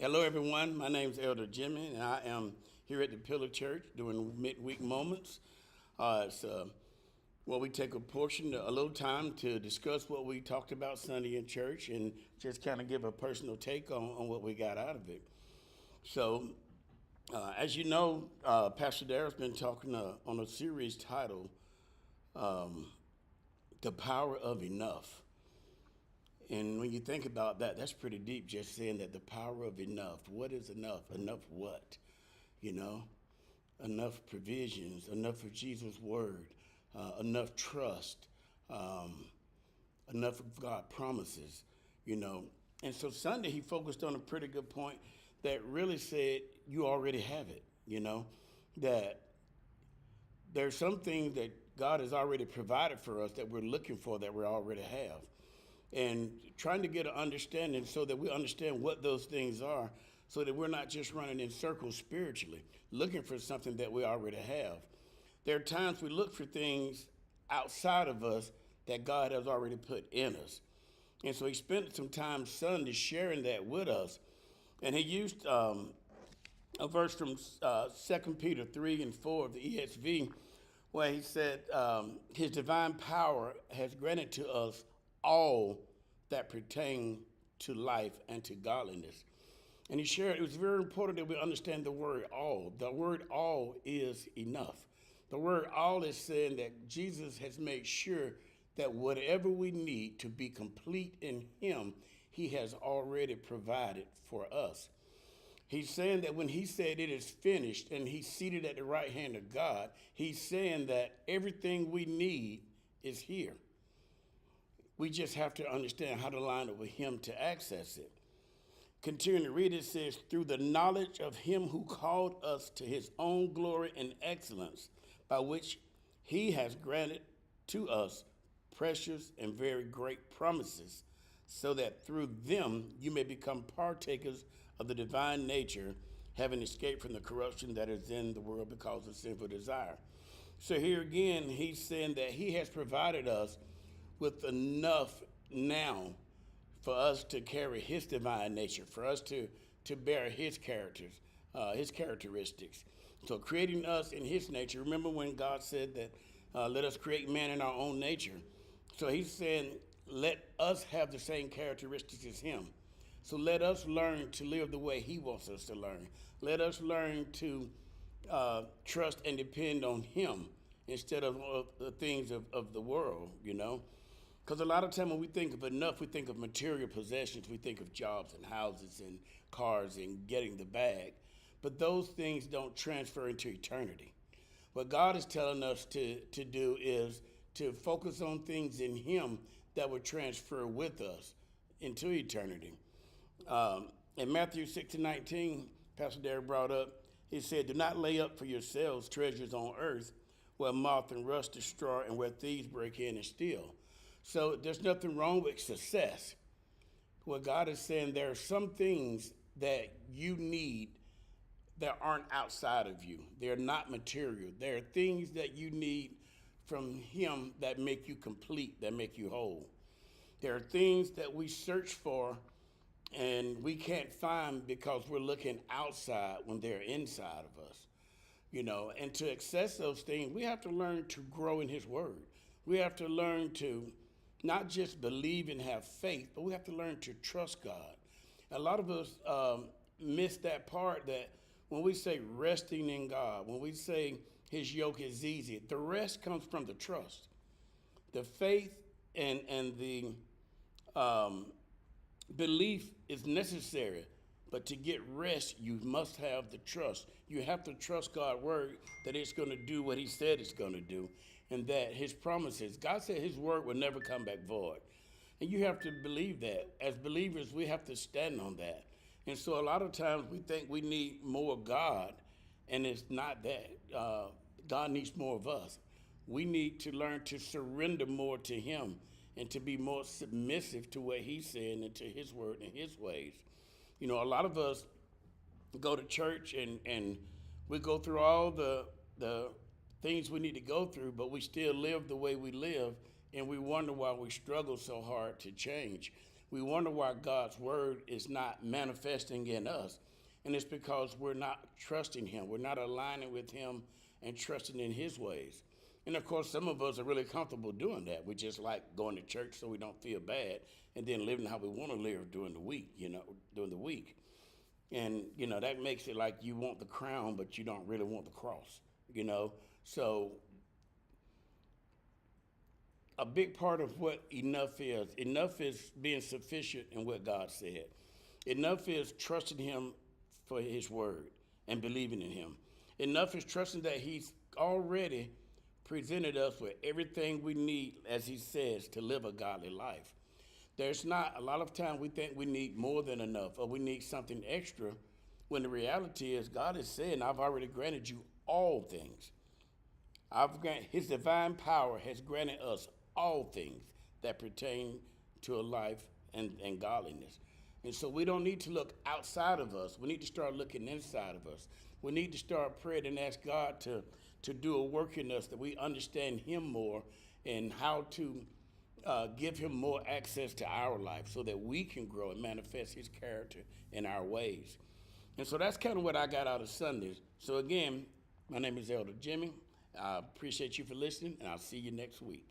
Hello, everyone. My name is Elder Jimmy, and I am here at the Pillar Church doing midweek moments. It's we take a little time to discuss what we talked about Sunday in church and just kind of give a personal take on what we got out of it. So, as you know, Pastor Daryl's been talking on a series titled um, The Power of Enough. And when you think about that, that's pretty deep, just saying that the power of enough. What is enough? Enough what? You know? Enough provisions, enough of Jesus' word, enough trust, enough of God promises, you know. And so Sunday he focused on a pretty good point that really said you already have it, you know, that there's some things that God has already provided for us that we're looking for that we already have. And trying to get an understanding so that we understand what those things are so that we're not just running in circles spiritually, looking for something that we already have. There are times we look for things outside of us that God has already put in us. And so he spent some time Sunday sharing that with us. And he used a verse from 2 Peter 3 and 4 of the ESV, where he said, his divine power has granted to us all that pertain to life and to godliness. And he shared it was very important that we understand the word all. The word all is enough. The word all is saying that Jesus has made sure that whatever we need to be complete in him, he has already provided for us. He's saying that when he said it is finished and he's seated at the right hand of God, he's saying that everything we need is here. We just have to understand how to line up with him to access it. Continuing to read, it says, through the knowledge of him who called us to his own glory and excellence, by which he has granted to us precious and very great promises, so that through them you may become partakers of the divine nature, having escaped from the corruption that is in the world because of sinful desire. So here again, he's saying that he has provided us with enough now for us to carry his divine nature, for us to bear his characters, his characteristics. So creating us in his nature. Remember when God said that let us create man in our own nature. So he's saying let us have the same characteristics as him. So let us learn to live the way he wants us to learn. Let us learn to trust and depend on him instead of the things of the world, you know. Because a lot of time when we think of enough, we think of material possessions, we think of jobs and houses and cars and getting the bag. But those things don't transfer into eternity. What God is telling us to do is to focus on things in him that will transfer with us into eternity. In Matthew 6:19, Pastor Derek brought up, he said, do not lay up for yourselves treasures on earth where moth and rust destroy and where thieves break in and steal. So there's nothing wrong with success. What God is saying, there are some things that you need that aren't outside of you. They're not material. There are things that you need from him that make you complete, that make you whole. There are things that we search for and we can't find because we're looking outside when they're inside of us. You know, and to access those things, we have to learn to grow in his word. We have to learn to not just believe and have faith, but we have to learn to trust God. A lot of us miss that part that when we say resting in God, when we say his yoke is easy, the rest comes from the trust. The faith and the belief is necessary, but to get rest, you must have the trust. You have to trust God's word that it's going to do what he said it's going to do. And that his promises, God said his word will never come back void. And you have to believe that. As believers, we have to stand on that. And so a lot of times we think we need more of God, and it's not that. God needs more of us. We need to learn to surrender more to him and to be more submissive to what he's saying and to his word and his ways. You know, a lot of us go to church and we go through all the things we need to go through, but we still live the way we live, and we wonder why we struggle so hard to change. We wonder why God's word is not manifesting in us. And it's because we're not trusting him. We're not aligning with him and trusting in his ways. And of course, some of us are really comfortable doing that. We just like going to church so we don't feel bad and then living how we want to live during the week, during the week. And, that makes it like you want the crown, but you don't really want the cross. So a big part of what enough is being sufficient in what God said. Enough is trusting him for his word and believing in him. Enough is trusting that he's already presented us with everything we need, as he says, to live a godly life. There's not, a lot of times we think we need more than enough or we need something extra, when the reality is God is saying, I've already granted you all things. His divine power has granted us all things that pertain to a life and godliness. And so we don't need to look outside of us. We need to start looking inside of us. We need to start praying and ask God to do a work in us that we understand him more and how to give him more access to our life so that we can grow and manifest his character in our ways. And so that's kind of what I got out of Sundays. So again, my name is Elder Jimmy. I appreciate you for listening, and I'll see you next week.